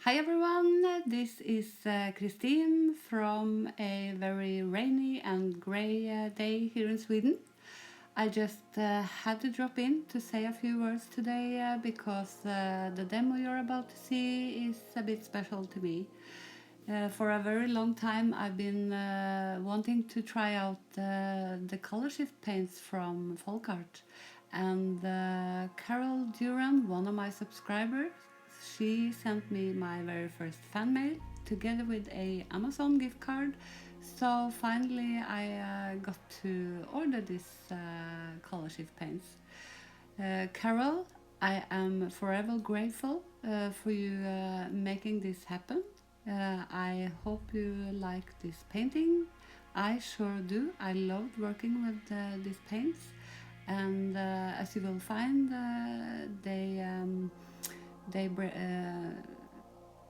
Hi everyone, this is Christine from a very rainy and grey day here in Sweden. I just had to drop in to say a few words today because the demo you're about to see is a bit special to me. For a very long time I've been wanting to try out the Colorshift paints from FolkArt, and Carroll, one of my subscribers, she sent me my very first fan mail together with a Amazon gift card. So finally I got to order this Colorshift paints. Carol, I am forever grateful for you making this happen. I hope you like this painting. I sure do. I loved working with these paints, and as you will find,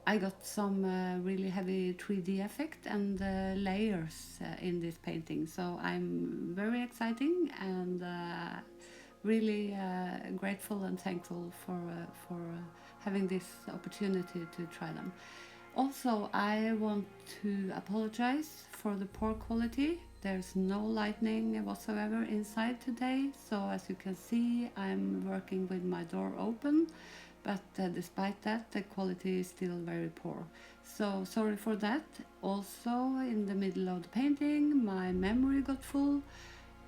I got some really heavy 3D effect and layers in this painting. So I'm very exciting and really grateful and thankful for having this opportunity to try them. Also, I want to apologize for the poor quality. There's no lighting whatsoever inside today, so as you can see, I'm working with my door open, but despite that, the quality is still very poor. So sorry for that. Also, in the middle of the painting, my memory got full,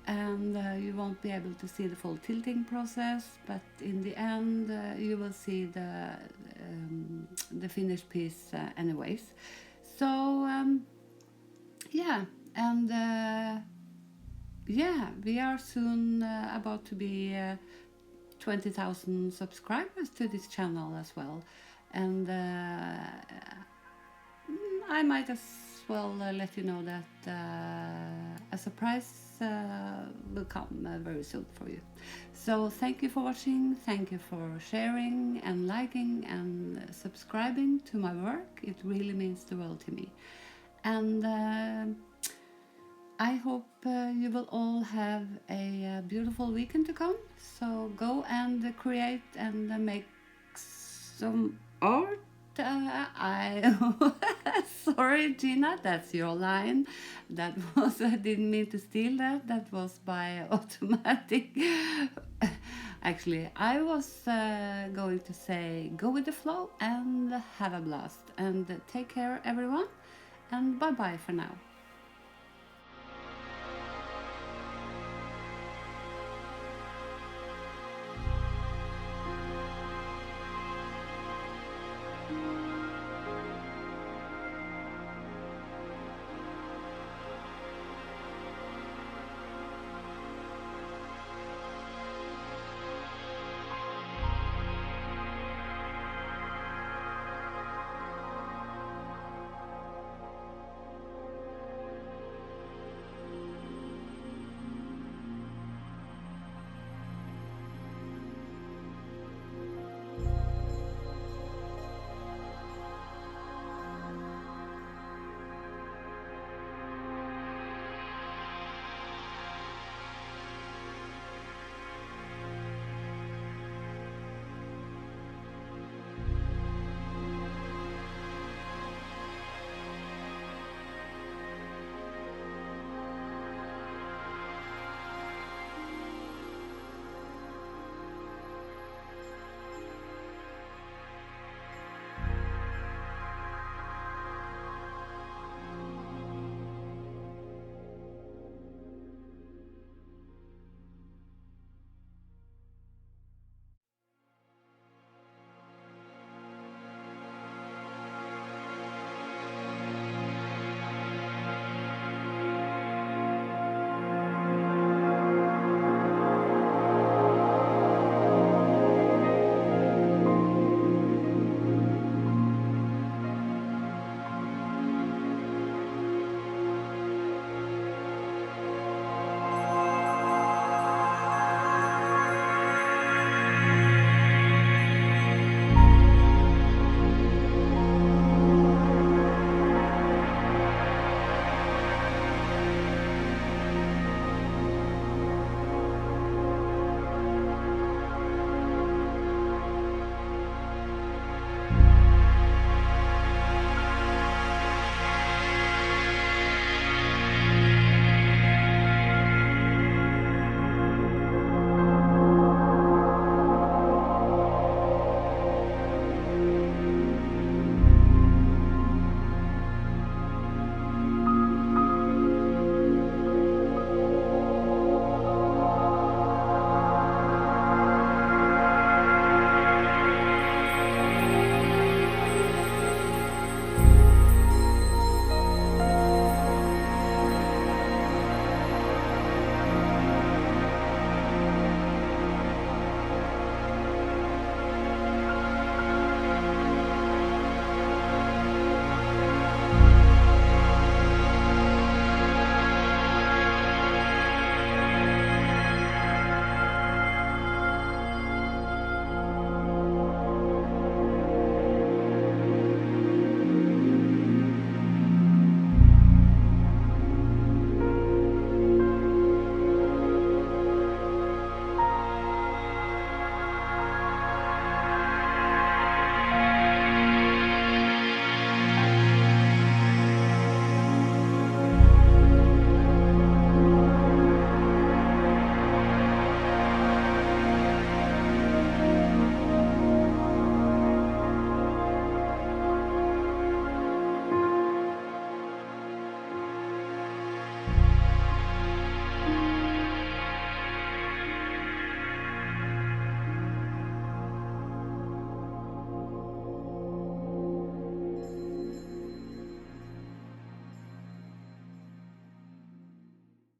and you won't be able to see the full tilting process, but in the end you will see the finished piece anyways. So yeah, and yeah, we are soon about to be 20,000 subscribers to this channel as well, and I might as well let you know that a surprise will come very soon for you. So thank you for watching, thank you for sharing and liking and subscribing to my work. It really means the world to me. And I hope you will all have a beautiful weekend to come. So go and create and make some art. Sorry, Gina, that's your line. That was, I didn't mean to steal that. That was by automatic. Actually, I was going to say go with the flow and have a blast. And take care, everyone. And bye bye for now.